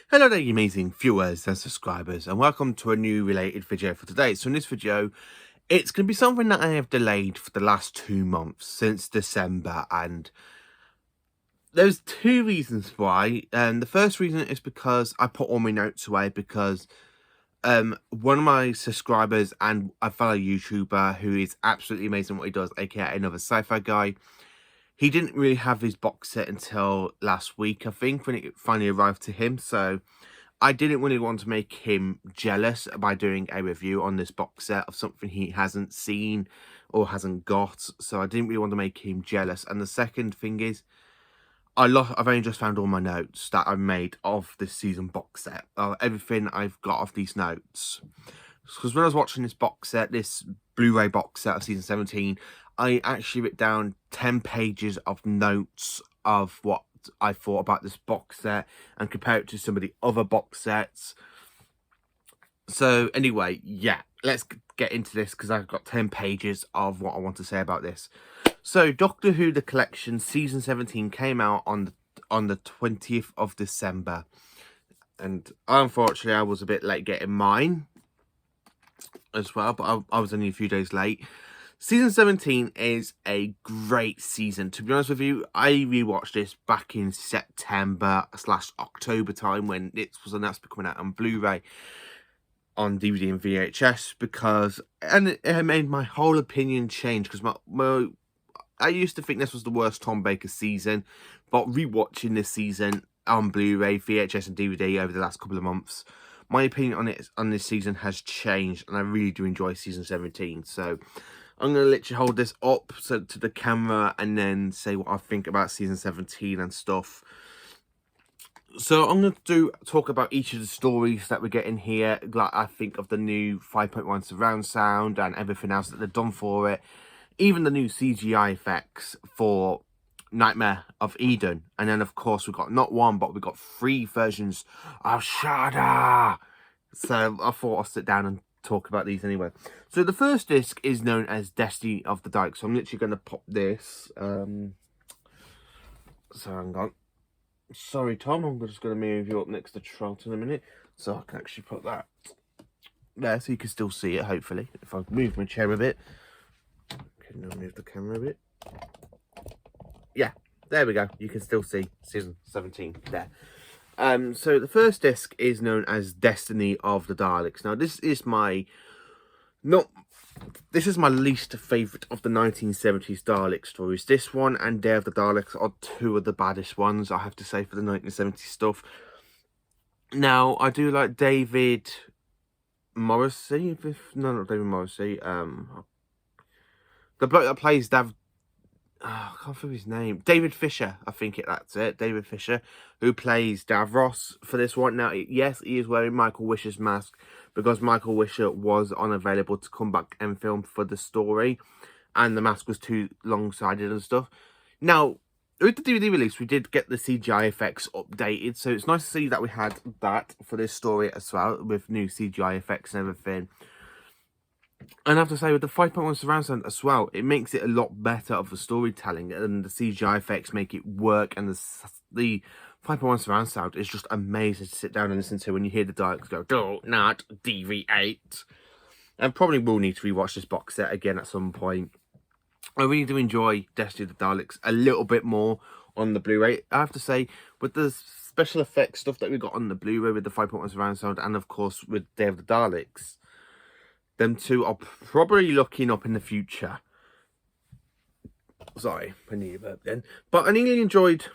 Hello there, you amazing viewers and subscribers, and welcome to a new related video for today. So in this video, it's going to be something that I have delayed for the last 2 months, since December, and there's two reasons why. And the first reason is because I put all my notes away because one of my subscribers and a fellow YouTuber who is absolutely amazing at what he does, aka another sci-fi guy, he didn't really have his box set until last week, I think, when it finally arrived to him. So I didn't really want to make him jealous by doing a review on this box set of something he hasn't seen or hasn't got. So I didn't really want to make him jealous. And the second thing is, I've only just found all my notes that I made of this season box set. Everything I've got of these notes. Because when I was watching this box set, this Blu-ray box set of season 17, I actually wrote down 10 pages of notes of what I thought about this box set and compare it to some of the other box sets. So anyway, yeah, let's get into this because I've got 10 pages of what I want to say about this. So Doctor Who The Collection season 17 came out on the 20th of December. And unfortunately, I was a bit late getting mine as well, but I was only a few days late. Season 17 is a great season. To be honest with you, I rewatched this back in September/October time when it was announced to be coming out on Blu-ray, on DVD and VHS, and it made my whole opinion change, because I used to think this was the worst Tom Baker season, but rewatching this season on Blu-ray, VHS and DVD over the last couple of months, my opinion on this season has changed, and I really do enjoy season 17. So I'm going to literally hold this up to the camera and then say what I think about season 17 and stuff. So I'm going to talk about each of the stories that we get in here. Like, I think of the new 5.1 surround sound and everything else that they've done for it. Even the new CGI effects for Nightmare of Eden. And then, of course, we've got not one, but we've got 3 versions of Shudder. So I thought I'll sit down and talk about these anyway. So the first disc is known as Destiny of the Daleks. So I'm literally going to pop this. So hang on. Sorry, Tom. I'm just going to move you up next to Trot in a minute, so I can actually put that there, so you can still see it. Hopefully, if I move my chair a bit. Can I move the camera a bit? Yeah, there we go. You can still see season 17 there. So the first disc is known as Destiny of the Daleks. Now, this is my least favourite of the 1970s Dalek stories. This one and Day of the Daleks are 2 of the baddest ones, I have to say, for the 1970s stuff. Now, I do like David Morrissey. No, not David Morrissey. The bloke that plays I can't think of his name. David Fisher, I think that's it. David Fisher, who plays Davros for this one. Now, yes, he is wearing Michael Wisher's mask because Michael Wisher was unavailable to come back and film for the story, and the mask was too long-sided and stuff. Now, with the DVD release, we did get the CGI effects updated, so it's nice to see that we had that for this story as well, with new CGI effects and everything. And I have to say, with the 5.1 surround sound as well, it makes it a lot better of the storytelling, and the CGI effects make it work, and the 5.1 surround sound is just amazing to sit down and listen to when you hear the Daleks go, "Do not deviate." I probably will need to rewatch this box set again at some point. I really do enjoy Destiny of the Daleks a little bit more on the Blu-ray. I have to say, with the special effects stuff that we got on the Blu-ray with the 5.1 surround sound, and of course with Day of the Daleks, them 2 are probably looking up in the future. Sorry, I need a burp then. But I really enjoyed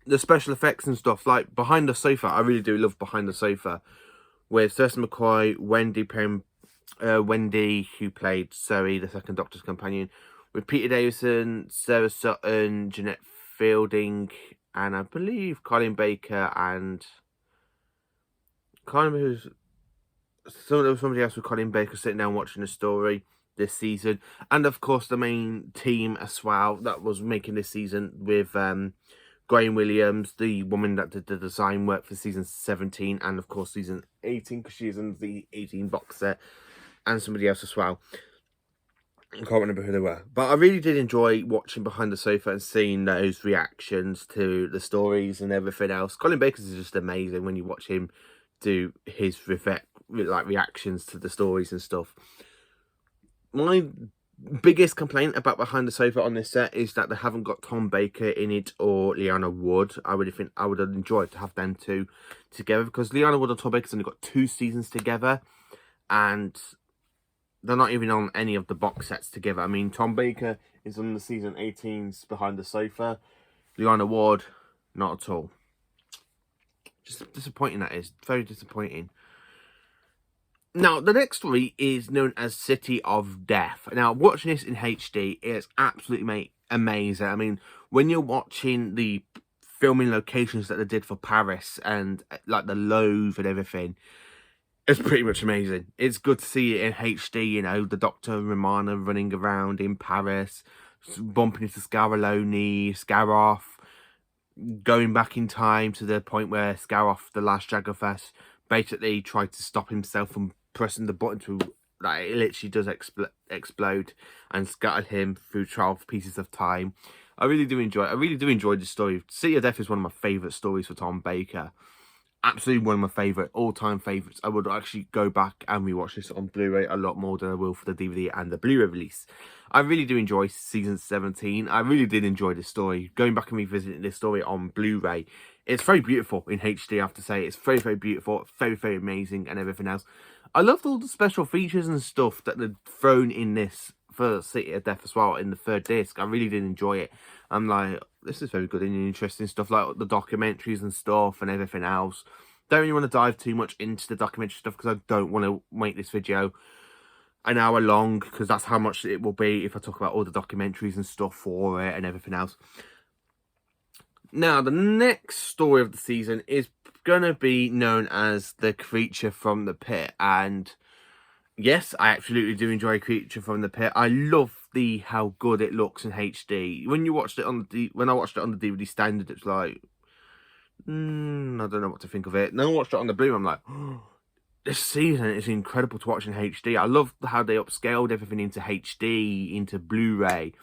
the special effects and stuff. Like Behind the Sofa, I really do love Behind the Sofa, with Thurston McCoy, Wendy, who played Zoe, the second Doctor's companion, with Peter Davison, Sarah Sutton, Jeanette Fielding, and I believe Colin Baker and there was somebody else with Colin Baker sitting down watching the story this season. And of course the main team as well that was making this season, with Graham Williams, the woman that did the design work for season 17 and of course season 18, because she's in the 18 box set, and somebody else as well. I can't remember who they were, but I really did enjoy watching Behind the Sofa and seeing those reactions to the stories and everything else. Colin Baker's is just amazing when you watch him do his reactions to the stories and stuff. My biggest complaint about Behind the Sofa on this set is that they haven't got Tom Baker in it or Liana Wood. I really think I would have enjoyed to have them two together, because Liana Wood and Tom Baker's only got 2 seasons together, and they're not even on any of the box sets together. I mean, Tom Baker is on the season 18's Behind the Sofa. Liana Ward, not at all. Just disappointing, that is. Very disappointing. Now, the next story is known as City of Death. Now, watching this in HD is absolutely amazing. I mean, when you're watching the filming locations that they did for Paris and like the Louvre and everything, it's pretty much amazing. It's good to see it in HD, you know, the Dr. Romana running around in Paris, bumping into Scaroff, going back in time to the point where Scaroff, the last Jagerfest, basically tried to stop himself from pressing the button to, like, it literally does explode and scattered him through 12 pieces of time. I really do enjoy this story. City of Death is one of my favourite stories for Tom Baker. Absolutely one of my all-time favourites. I would actually go back and rewatch this on Blu-ray a lot more than I will for the DVD and the Blu-ray release. I really do enjoy season 17. I really did enjoy this story. Going back and revisiting this story on Blu-ray, it's very beautiful in HD, I have to say. It's very, very beautiful, very, very amazing and everything else. I loved all the special features and stuff that they'd thrown in this for City of Death as well in the 3rd disc. I really did enjoy it. I'm like, this is very good and interesting stuff, like the documentaries and stuff and everything else. Don't really want to dive too much into the documentary stuff because I don't want to make this video an hour long, because that's how much it will be if I talk about all the documentaries and stuff for it and everything else. Now, the next story of the season is going to be known as The Creature from the Pit, and yes, I absolutely do enjoy Creature from the Pit. I love how good it looks in HD. When I watched it on the DVD standard, it's like, I don't know what to think of it. Then I watched it on the Blu-ray, I'm like, oh, this season is incredible to watch in HD. I love how they upscaled everything into HD, into Blu-ray,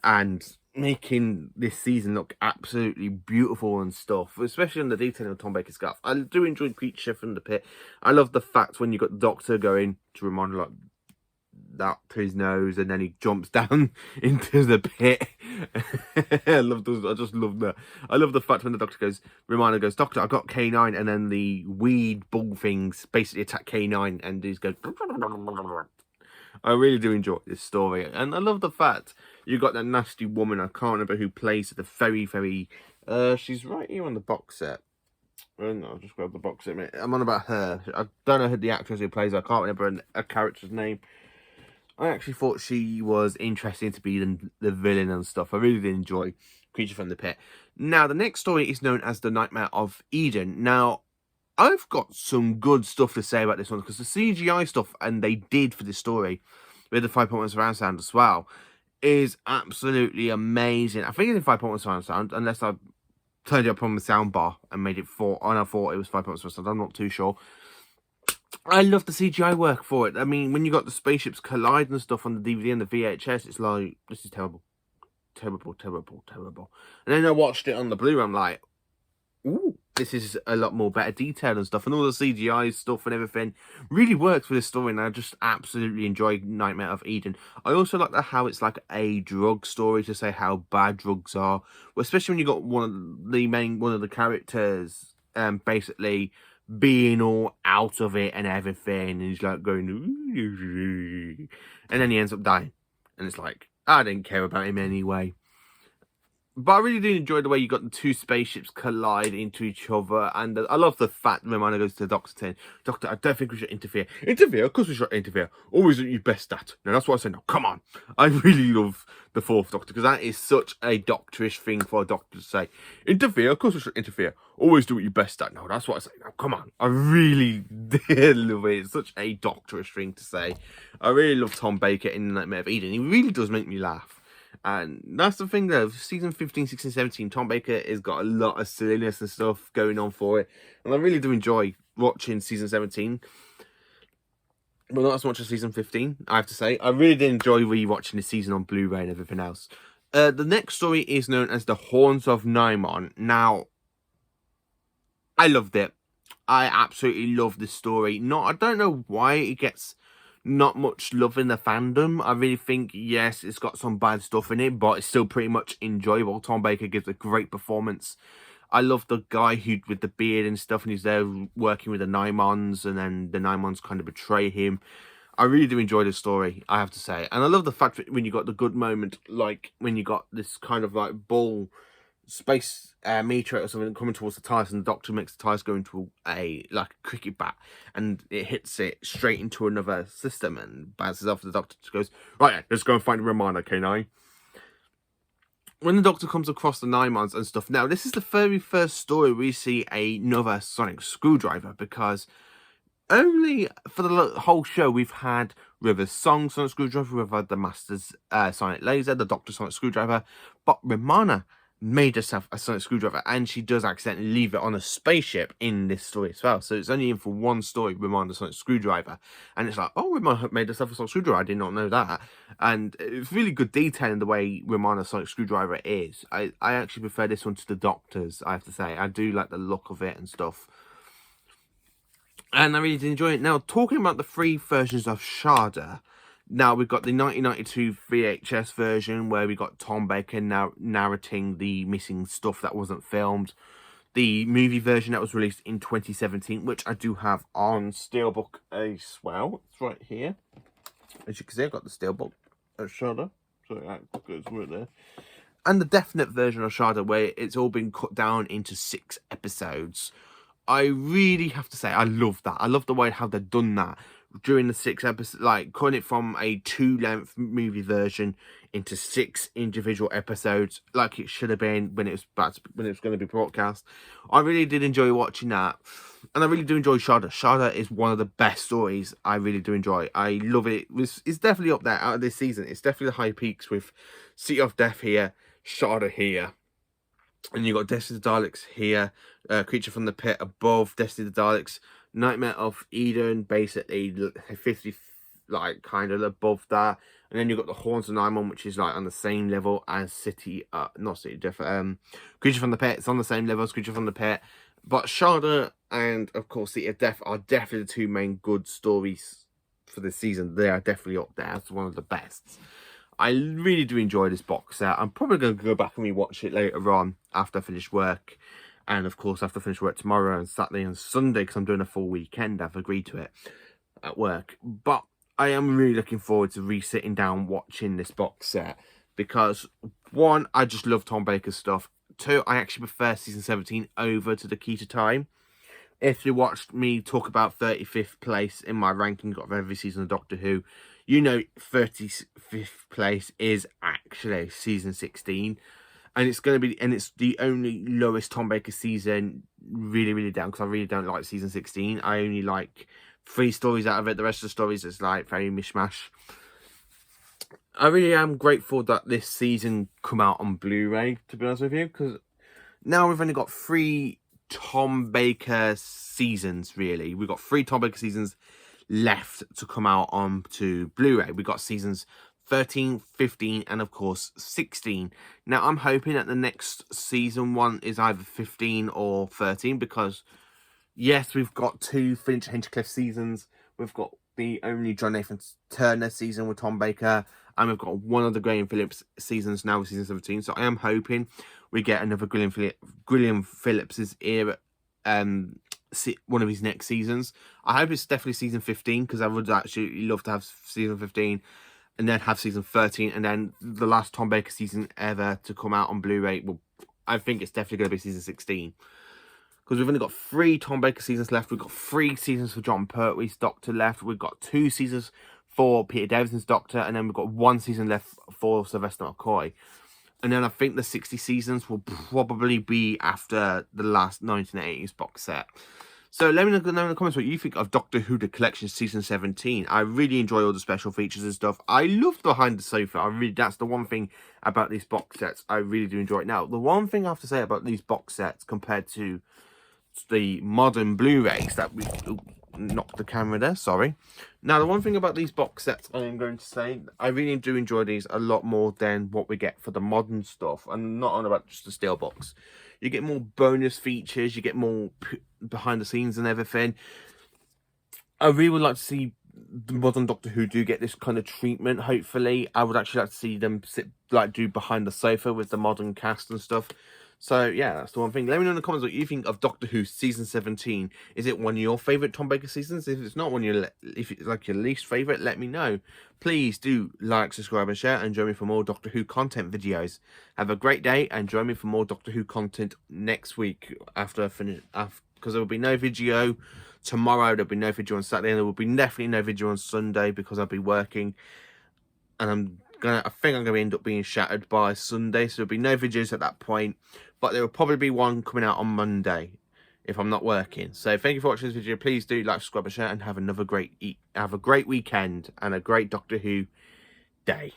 and making this season look absolutely beautiful and stuff, especially on the detailing of Tom Baker's scarf. I do enjoy Creature from the Pit. I love the fact when you got the Doctor going to remind like that to his nose and then he jumps down into the pit. I love those. I just love that. I love the fact when the Doctor goes, Romana goes, Doctor, I got K9, and then the weed bull things basically attack K9 and he goes. I really do enjoy this story, and I love the fact you got that nasty woman, I can't remember who plays the very, very, she's right here on the box set. I'll just grab the box set, mate. I'm on about her. I don't know who the actress who plays her. I can't remember a character's name. I actually thought she was interesting to be the villain and stuff. I really did enjoy Creature from the Pit. Now, the next story is known as The Nightmare of Eden. Now, I've got some good stuff to say about this one, because the CGI stuff, and they did for this story, with the 5.1 surround sound as well, is absolutely amazing. I think it's in 5.1 surround sound, unless I turned it up on the sound bar and made it 4, and I thought it was 5.1 surround sound. I'm not too sure. I love the CGI work for it. I mean, when you got the spaceships collide and stuff on the DVD and the VHS, it's like, this is terrible. Terrible, terrible, terrible. And then I watched it on the Blu-ray, I'm like, ooh, this is a lot more better detail and stuff, and all the CGI stuff and everything really works for this story, and I just absolutely enjoy Nightmare of Eden. I also like how it's like a drug story to say how bad drugs are, especially when you got one of the characters basically being all out of it and everything, and he's like going, and then he ends up dying, and it's like, I didn't care about him anyway. But I really do enjoy the way you got the 2 spaceships collide into each other, and I love the fact that Romana goes to the Doctor saying, Doctor, I don't think we should interfere. Interfere? Of course we should interfere. Always do your best at. Now that's what I say. Now come on. I really love the 4th Doctor, because that is such a doctorish thing for a Doctor to say. Interfere? Of course we should interfere. Always do what you're best at. No, that's what I say. Now come on. I really did love it. It's such a doctorish thing to say. I really love Tom Baker in The Nightmare of Eden. He really does make me laugh. And that's the thing though, season 15, 16, 17, Tom Baker has got a lot of silliness and stuff going on for it. And I really do enjoy watching season 17. But not as much as season 15, I have to say. I really did enjoy rewatching the season on Blu-ray and everything else. The next story is known as the Horns of Nymon. Now, I loved it. I absolutely love this story. I don't know why it gets not much love in the fandom. I really think, yes, it's got some bad stuff in it, but it's still pretty much enjoyable. Tom Baker gives a great performance. I love the guy who with the beard and stuff, and he's there working with the Nymons, and then the Nymons kind of betray him. I really do enjoy the story, I have to say. And I love the fact that when you got the good moment, like when you got this kind of like ball space meteorite or something coming towards the TARDIS, and the Doctor makes the TARDIS go into a cricket bat, and it hits it straight into another system and bounces off. The Doctor just goes, right, let's go and find Romana, K9. When the Doctor comes across the Nymons and stuff, now this is the very first story we see another sonic screwdriver, because only for the whole show we've had River's Song sonic screwdriver, we've had the Master's sonic laser, the Doctor sonic screwdriver, but Romana made herself a sonic screwdriver, and she does accidentally leave it on a spaceship in this story as well. So it's only in for one story, Romana sonic screwdriver, and it's like, oh, Romana made herself a sonic screwdriver, I did not know that. And it's really good detail in the way Romana sonic screwdriver is. I actually prefer this one to the Doctor's, I have to say. I do like the look of it and stuff, and I really did enjoy it. Now, talking about the 3 versions of Sharda, now we've got the 1992 VHS version where we got Tom Baker now narrating the missing stuff that wasn't filmed. The movie version that was released in 2017, which I do have on Steelbook as well. It's right here. As you can see, I've got the Steelbook of Sharda. So that goes right there. And the definite version of Sharda where it's all been cut down into 6 episodes. I really have to say, I love that. I love the way how they've done that during the 6 episodes, like cutting it from a 2-length movie version into 6 individual episodes, like it should have been when it was going to be broadcast. I really did enjoy watching that, and I really do enjoy Sharda. Sharda is one of the best stories. I really do enjoy. I love it. It's definitely up there out of this season. It's definitely the high peaks with City of Death here, Sharda here. And you got Destiny of the Daleks here, Creature from the Pit above Destiny of the Daleks, Nightmare of Eden basically 50, like kind of above that, and then you've got the Horns of Nymon, which is like on the same level as not City of Death, Creature from the Pit. It's on the same level as Creature from the Pit, but Sharda and of course City of Death are definitely the 2 main good stories for this season. They are definitely up there as one of the best. I really do enjoy this box set. I'm probably going to go back and rewatch it later on after I finish work. And of course, after I finish work tomorrow and Saturday and Sunday, because I'm doing a full weekend. I've agreed to it at work. But I am really looking forward to re-sitting down watching this box set. Because 1, I just love Tom Baker's stuff. 2, I actually prefer season 17 over to The Key to Time. If you watched me talk about 35th place in my ranking of every season of Doctor Who, you know 35th place is actually season 16. And it's going to be, and it's the only lowest Tom Baker season, really down, because I really don't like season 16. I only like 3 stories out of it. The rest of the stories is like very mishmash. I really am grateful that this season come out on Blu-ray, to be honest with you, because now we've only got 3 Tom Baker seasons, really. We've got 3 Tom Baker seasons left to come out on to Blu-ray. We got seasons 13, 15, and of course 16. Now I'm hoping that the next season one is either 15 or 13, because yes, we've got 2 Finch Hinchcliffe seasons. We've got the only John Nathan Turner season with Tom Baker, and we've got one of the Graham Phillips seasons now with season 17. So I am hoping we get another Graham Phillips's era, one of his next seasons. I hope it's definitely season 15, because I would actually love to have season 15 and then have season 13, and then the last Tom Baker season ever to come out on Blu-ray. Well, I think it's definitely going to be season 16, because we've only got 3 Tom Baker seasons left. We've got 3 seasons for John Pertwee's Doctor left. We've got 2 seasons for Peter Davison's Doctor, and then we've got 1 season left for Sylvester McCoy. And then I think the 60 seasons will probably be after the last 1980s box set. So let me know in the comments what you think of Doctor Who The Collection Season 17. I really enjoy all the special features and stuff. I love Behind the Sofa. That's the one thing about these box sets. I really do enjoy it. Now, the one thing I have to say about these box sets compared to the modern Blu-rays that we... knocked the camera there, sorry. Now, the one thing about these box sets, I am going to say, I really do enjoy these a lot more than what we get for the modern stuff. And not on about just the steel box. You get more bonus features, you get more behind the scenes and everything. I really would like to see the modern Doctor Who do get this kind of treatment, hopefully. I would actually like to see them do behind the sofa with the modern cast and stuff. So, yeah, that's the one thing. Let me know in the comments what you think of Doctor Who Season 17. Is it one of your favourite Tom Baker seasons? If it's not if it's like your least favourite, let me know. Please do like, subscribe and share, and join me for more Doctor Who content videos. Have a great day, and join me for more Doctor Who content next week after I finish, because there will be no video tomorrow. There'll be no video on Saturday, and there will be definitely no video on Sunday because I'll be working, and I think I'm gonna end up being shattered by Sunday, so there'll be no videos at that point. But there will probably be one coming out on Monday if I'm not working. So thank you for watching this video. Please do like, subscribe, and share, and have a great weekend and a great Doctor Who day.